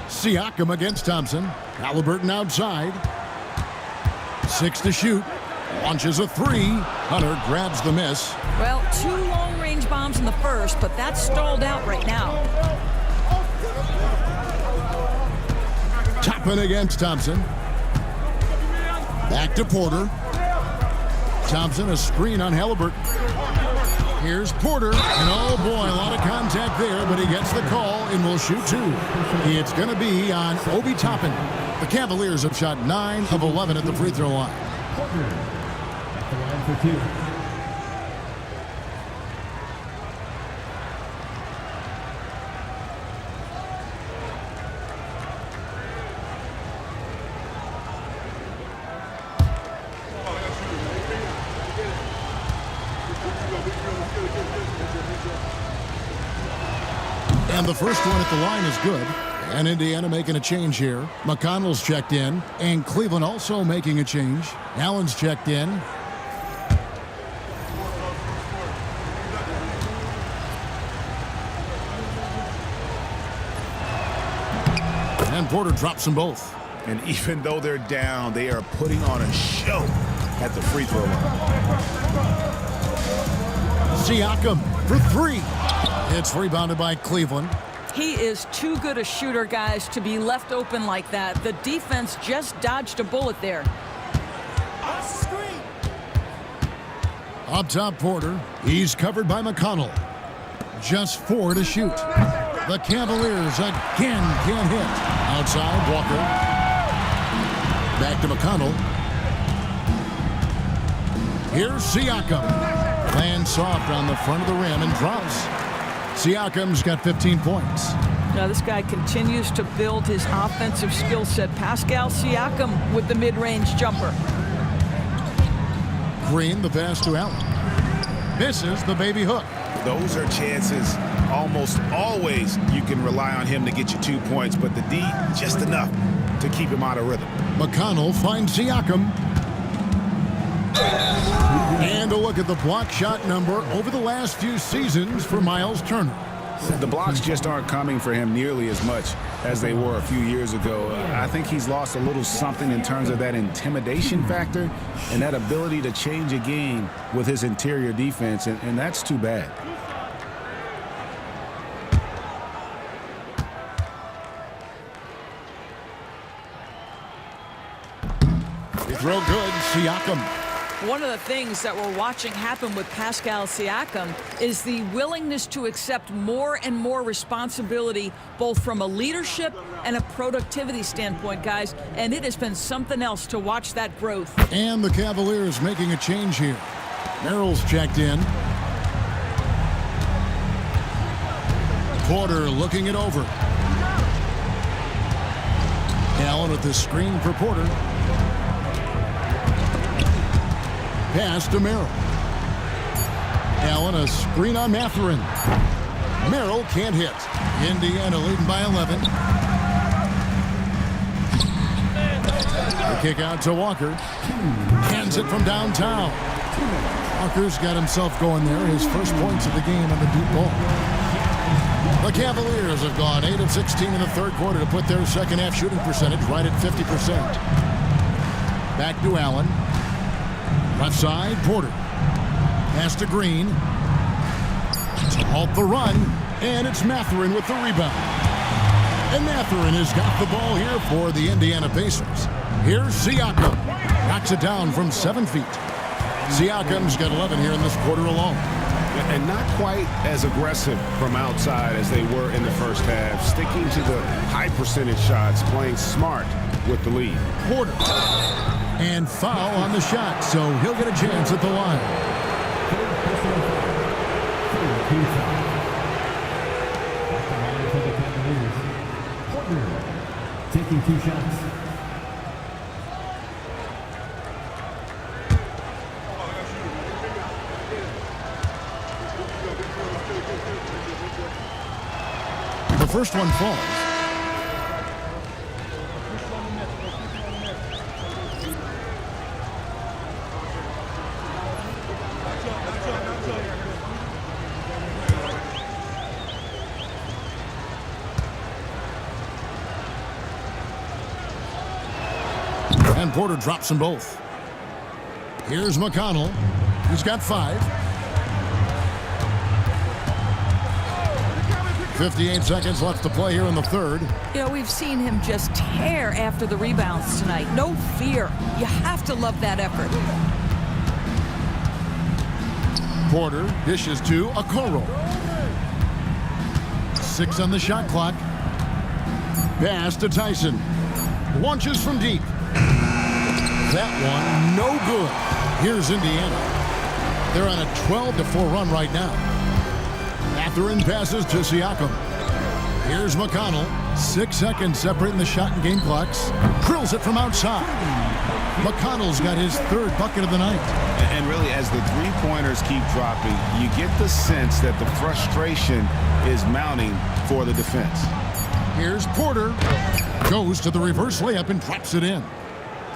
Siakam against Thompson. Halliburton outside. 6 to shoot. Launches a 3. Hunter grabs the miss. Well, 2 long-range bombs in the first, but that's stalled out right now. open against Thompson. Back to Porter. Thompson, a screen on Halliburton. Here's Porter, and oh boy, a lot of contact there, but he gets the call and will shoot 2. It's going to be on Obi Toppin. The Cavaliers have shot 9 of 11 at the free throw line. Porter at the line for 2. And the first one at the line is good. And Indiana making a change here. McConnell's checked in. And Cleveland also making a change. Allen's checked in. And Porter drops them both. And even though they're down, they are putting on a show at the free throw line. Siakam for 3. It's rebounded by Cleveland. He is too good a shooter, guys, to be left open like that. The defense just dodged a bullet there. Up top, Porter. He's covered by McConnell. Just 4 to shoot. The Cavaliers again can't hit. Outside, Walker. Back to McConnell. Here's Siakam. Lands soft on the front of the rim and drops. Siakam's got 15 points. Now this guy continues to build his offensive skill set. Pascal Siakam with the mid-range jumper. Green, the pass to Allen. Misses the baby hook. Those are chances almost always you can rely on him to get you 2 points, but the D just enough to keep him out of rhythm. McConnell finds Siakam. And a look at the block shot number over the last few seasons for Miles Turner. The blocks just aren't coming for him nearly as much as they were a few years ago. I think he's lost a little something in terms of that intimidation factor and that ability to change a game with his interior defense, and that's too bad. They throw good, Siakam. One of the things that we're watching happen with Pascal Siakam is the willingness to accept more and more responsibility, both from a leadership and a productivity standpoint, guys. And it has been something else to watch that growth. And the Cavaliers making a change here. Merrill's checked in. Porter looking it over. Allen with the screen for Porter. Pass to Merrill. Allen, a screen on Mathurin. Merrill can't hit. Indiana leading by 11. The kick out to Walker. Hands it from downtown. Walker's got himself going there. His first points of the game on the deep ball. The Cavaliers have gone 8 of 16 in the third quarter to put their second half shooting percentage right at 50%. Back to Allen. Left side, Porter. Pass to Green. To halt the run. And it's Mathurin with the rebound. And Mathurin has got the ball here for the Indiana Pacers. Here's Siakam. Knocks it down from 7 feet. Siakam's got 11 here in this quarter alone. And not quite as aggressive from outside as they were in the first half. Sticking to the high percentage shots, playing smart with the lead. Porter. And foul on the shot, so he'll get a chance at the line. Taking 2 shots. The first one falls. And Porter drops them both. Here's McConnell. He's got 5. 58 seconds left to play here in the third. You know, we've seen him just tear after the rebounds tonight. No fear. You have to love that effort. Porter dishes to Okoro. 6 on the shot clock. Pass to Tyson. Launches from deep. That one, no good. Here's Indiana. They're on a 12-4 run right now. Mathurin passes to Siakam. Here's McConnell. 6 seconds separating the shot and game clocks. Drills it from outside. McConnell's got his third bucket of the night. And really, as the three-pointers keep dropping, you get the sense that the frustration is mounting for the defense. Here's Porter. Goes to the reverse layup and drops it in.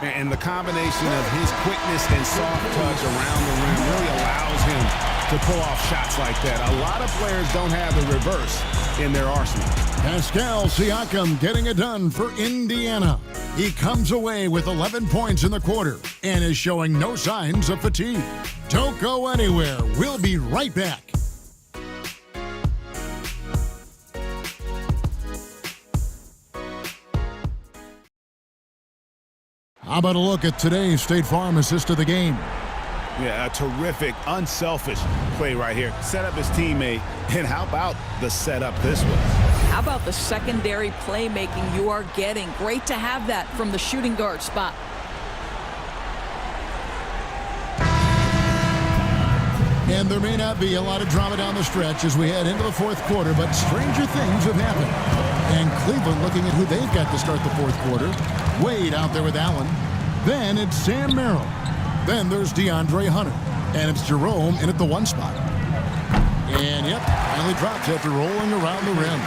And the combination of his quickness and soft touch around the rim really allows him to pull off shots like that. A lot of players don't have the reverse in their arsenal. Pascal Siakam getting it done for Indiana. He comes away with 11 points in the quarter and is showing no signs of fatigue. Don't go anywhere. We'll be right back. How about a look at today's State Farm assist of the game? Yeah, a terrific, unselfish play right here. Set up his teammate, and how about the setup this was? How about the secondary playmaking you are getting? Great to have that from the shooting guard spot. And there may not be a lot of drama down the stretch as we head into the fourth quarter, but stranger things have happened. And Cleveland looking at who they've got to start the fourth quarter. Wade out there with Allen. Then it's Sam Merrill. Then there's DeAndre Hunter. And it's Jerome in at the 1 spot. And yep, finally drops after rolling around the rim.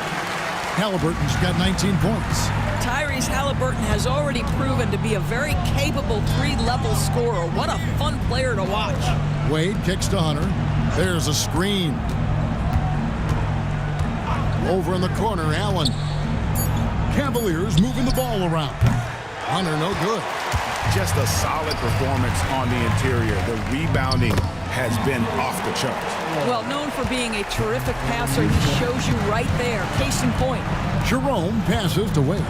Halliburton's got 19 points. Tyrese Halliburton has already proven to be a very capable 3-level scorer. What a fun player to watch. Wade kicks to Hunter. There's a screen. Over in the corner, Allen. Cavaliers moving the ball around. Hunter no good. Just a solid performance on the interior. The rebounding has been off the charts. Well, known for being a terrific passer, he shows you right there. Case in point. Jerome passes to Wade.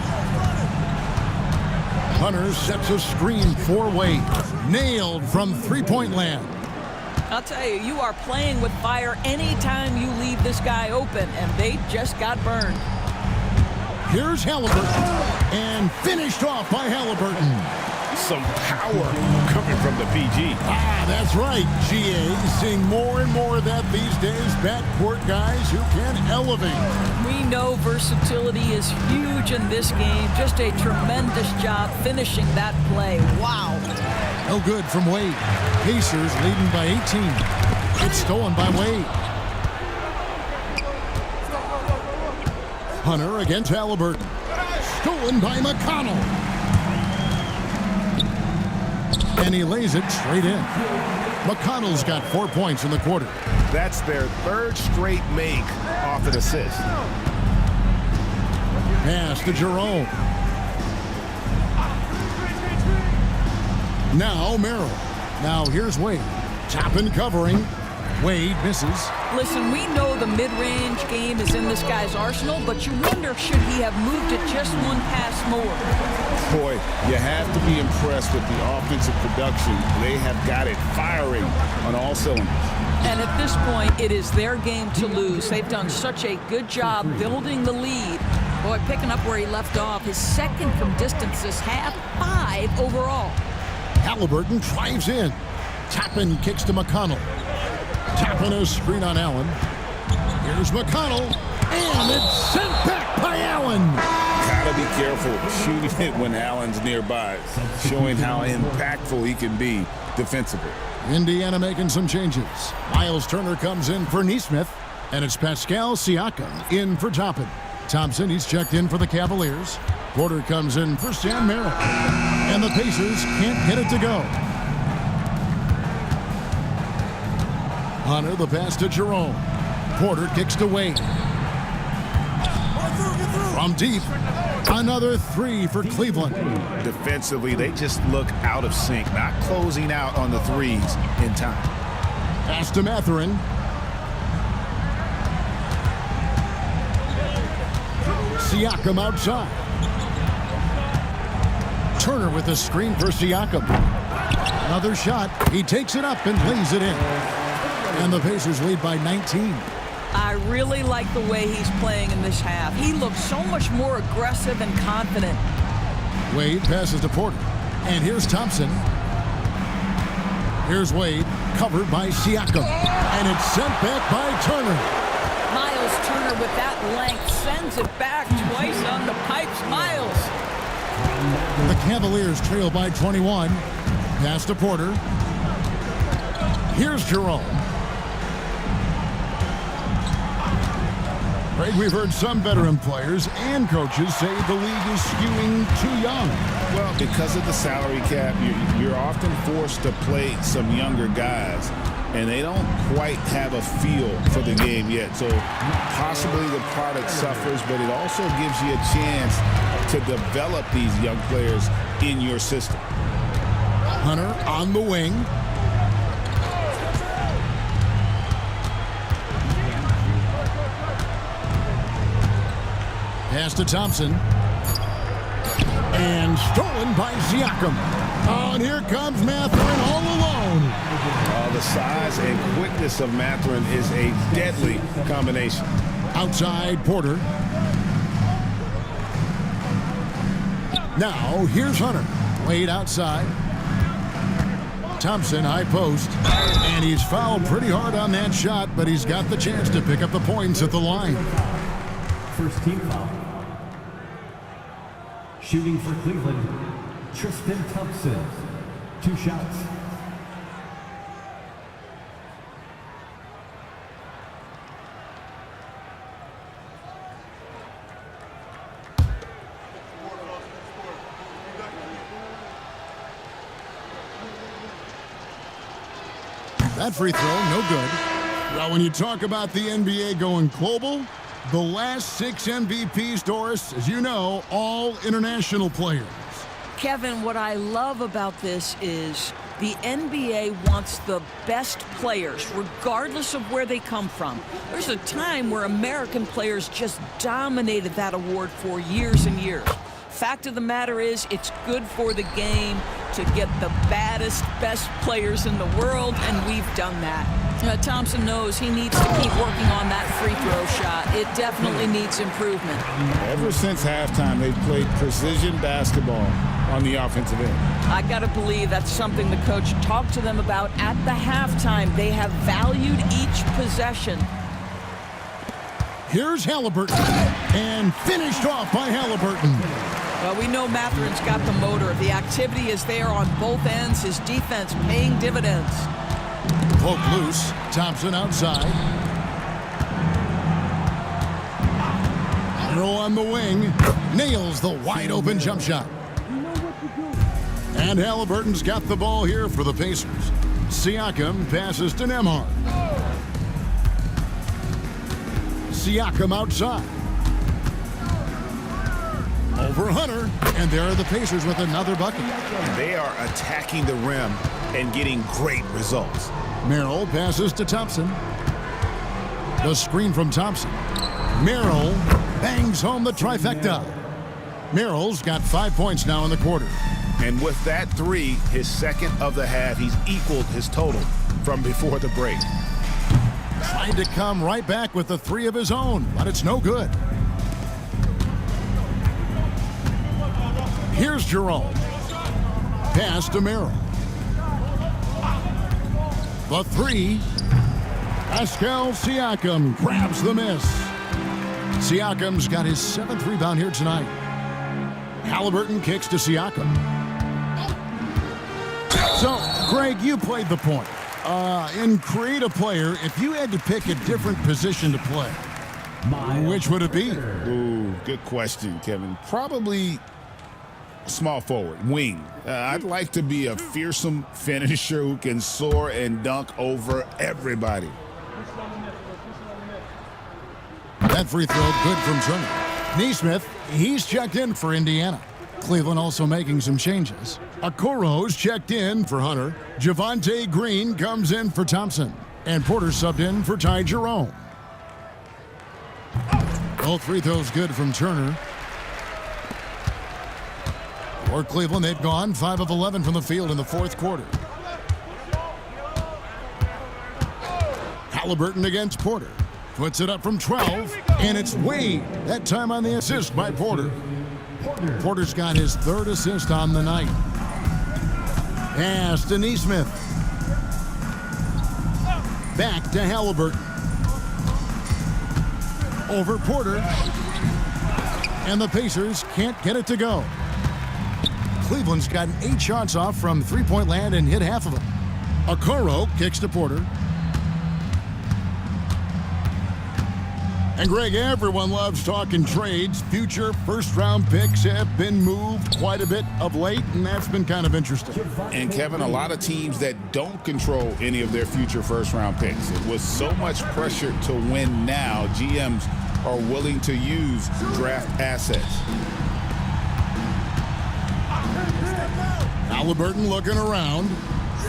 Hunter sets a screen for Wade. Nailed from three-point land. I'll tell you, you are playing with fire anytime you leave this guy open, and they just got burned. Here's Halliburton, and finished off by Halliburton. Some power coming from the PG. That's right, GA. Seeing more and more of that these days. Backcourt guys who can elevate. We know versatility is huge in this game. Just a tremendous job finishing that play. Wow. No good from Wade. Pacers leading by 18. It's stolen by Wade. Hunter against Halliburton. Stolen by McConnell. And he lays it straight in. McConnell's got 4 points in the quarter. That's their third straight make off an assist. Pass to Jerome. Now Merrill. Now here's Wade. Toppin covering. Wade misses. Listen, we know the mid-range game is in this guy's arsenal, but you wonder, should he have moved it just one pass more? Boy, you have to be impressed with the offensive production. They have got it firing on all cylinders. And at this point, it is their game to lose. They've done such a good job building the lead. Boy, picking up where he left off. His second from distance this half, 5 overall. Halliburton drives in. Toppin kicks to McConnell. Toppin a screen on Allen. Here's McConnell. And it's sent back by Allen. Gotta be careful shooting it when Allen's nearby, showing how impactful he can be defensively. Indiana making some changes. Miles Turner comes in for Nesmith, and it's Pascal Siakam in for Toppin. Thompson, he's checked in for the Cavaliers. Porter comes in for Sam Merrill. And the Pacers can't get it to go. Hunter, the pass to Jerome. Porter kicks to Wade. From deep, another 3 for Cleveland. Defensively, they just look out of sync, not closing out on the threes in time. Pass to Mathurin. Siakam outside. Turner with a screen for Siakam. Another shot. He takes it up and lays it in. And the Pacers lead by 19. I really like the way he's playing in this half. He looks so much more aggressive and confident. Wade passes to Porter. And here's Thompson. Here's Wade, covered by Siakam. And it's sent back by Turner. Miles Turner with that length sends it back twice on the pipes. Miles. The Cavaliers trail by 21. Pass to Porter. Here's Jerome. Greg, we've heard some veteran players and coaches say the league is skewing too young. Well, because of the salary cap, you're often forced to play some younger guys, and they don't quite have a feel for the game yet. So possibly the product suffers, but it also gives you a chance to develop these young players in your system. Hunter on the wing. Pass to Thompson. And stolen by Siakam. Oh, and here comes Mathurin all alone. The size and quickness of Mathurin is a deadly combination. Outside Porter. Now here's Hunter. Wade outside. Thompson high post. And he's fouled pretty hard on that shot, but he's got the chance to pick up the points at the line. First team foul. Shooting for Cleveland, Tristan Thompson. 2 shots. That free throw, no good. Well, when you talk about the NBA going global, the last 6 MVPs, Doris, as you know, all international players. Kevin, what I love about this is the NBA wants the best players, regardless of where they come from. There's a time where American players just dominated that award for years and years. Fact of the matter is, it's good for the game to get the baddest, best players in the world, and we've done that. Thompson knows he needs to keep working on that free throw shot. It definitely needs improvement. Ever since halftime, they've played precision basketball on the offensive end. I got to believe that's something the coach talked to them about at the halftime. They have valued each possession. Here's Halliburton, and finished off by Halliburton. Well, we know Mathurin's got the motor. The activity is there on both ends. His defense paying dividends. Poke loose. Thompson outside. Throw on the wing. Nails the wide open jump shot. And Halliburton's got the ball here for the Pacers. Siakam passes to Nembhard. Siakam outside. Over Hunter, and there are the Pacers with another bucket. They are attacking the rim and getting great results. Merrill passes to Thompson. The screen from Thompson. Merrill bangs home the trifecta. Merrill's got 5 points now in the quarter. And with that 3, his second of the half, he's equaled his total from before the break. Tried to come right back with the 3 of his own, but it's no good. Here's Jerome. Pass to Merrill. The 3. Pascal Siakam grabs the miss. Siakam's got his 7th rebound here tonight. Halliburton kicks to Siakam. So, Greg, you played the point. In create a player, if you had to pick a different position to play, which would it be? Ooh, good question, Kevin. Probably small forward, wing. I'd like to be a fearsome finisher who can soar and dunk over everybody. That free throw good from Turner. Neesmith, he's checked in for Indiana. Cleveland also making some changes. Okoro's checked in for Hunter. Javonte Green comes in for Thompson. And Porter subbed in for Ty Jerome. Both free throws good from Turner. For Cleveland, they've gone 5 of 11 from the field in the fourth quarter. Halliburton against Porter. Puts it up from 12, and it's Wade. That time on the assist by Porter. Porter's got his third assist on the night. Pass to Nesmith. Back to Halliburton. Over Porter. And the Pacers can't get it to go. Cleveland's gotten 8 shots off from three-point land and hit half of them. Okoro kicks to Porter. And Greg, everyone loves talking trades. Future first-round picks have been moved quite a bit of late, and that's been kind of interesting. And Kevin, a lot of teams that don't control any of their future first-round picks. With so much pressure to win now, GMs are willing to use draft assets. Halliburton looking around.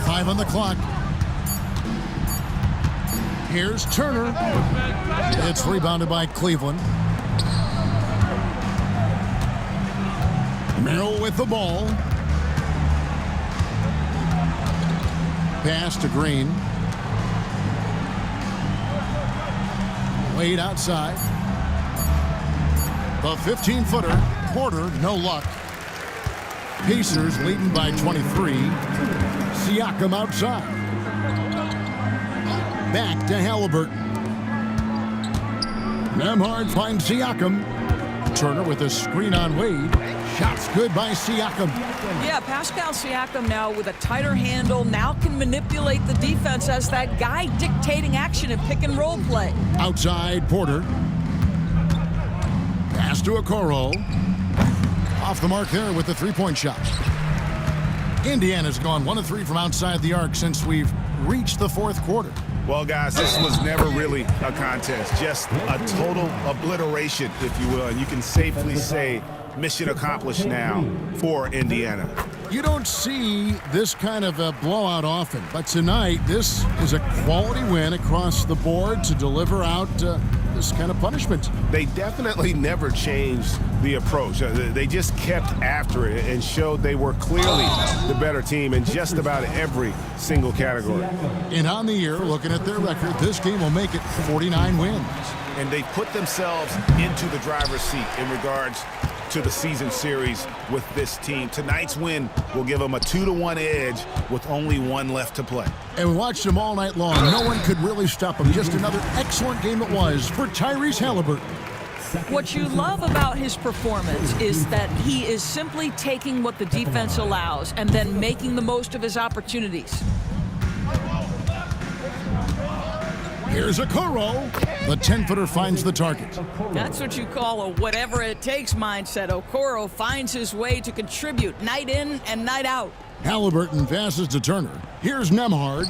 5 on the clock. Here's Turner. It's rebounded by Cleveland. Merrill with the ball. Pass to Green. Wade outside. The 15-footer. Porter, no luck. Pacers leading by 23. Siakam outside. Back to Halliburton. Nembhard finds Siakam. Turner with a screen on Wade. Shots good by Siakam. Yeah, Pascal Siakam now with a tighter handle, now can manipulate the defense as that guy dictating action in pick and roll play. Outside Porter. Pass to Okoro. Off the mark there with the three-point shot. Indiana's gone 1 of 3 from outside the arc since we've reached the fourth quarter. Well, guys, this was never really a contest, just a total obliteration, if you will. And you can safely say mission accomplished now for Indiana. You don't see this kind of a blowout often, but tonight this is a quality win across the board to deliver out this kind of punishment. They definitely never changed the approach. They just kept after it and showed they were clearly the better team in just about every single category. And on the year, looking at their record, this game will make it 49 wins. And they put themselves into the driver's seat in regards to the season series with this team. Tonight's win will give them a 2-1 edge with only 1 left to play. And we watched him all night long. No one could really stop him. Just another excellent game it was for Tyrese Halliburton. What you love about his performance is that he is simply taking what the defense allows and then making the most of his opportunities. Here's Okoro. The 10-footer finds the target. That's what you call a whatever-it-takes mindset. Okoro finds his way to contribute night in and night out. Halliburton passes to Turner. Here's Nembhard.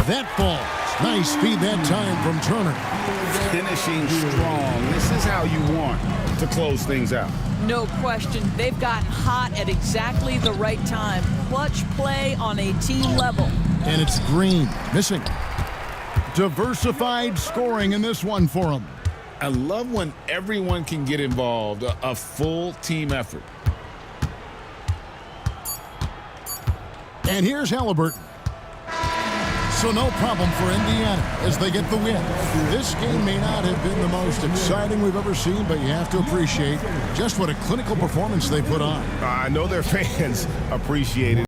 That falls. Nice speed that time from Turner. Finishing strong. This is how you want to close things out. No question. They've gotten hot at exactly the right time. Clutch play on a team level. And it's Green missing. Diversified scoring in this one for him. I love when everyone can get involved, a full team effort. And here's Halliburton. So no problem for Indiana as they get the win. This game may not have been the most exciting we've ever seen, but you have to appreciate just what a clinical performance they put on. I know their fans appreciate it.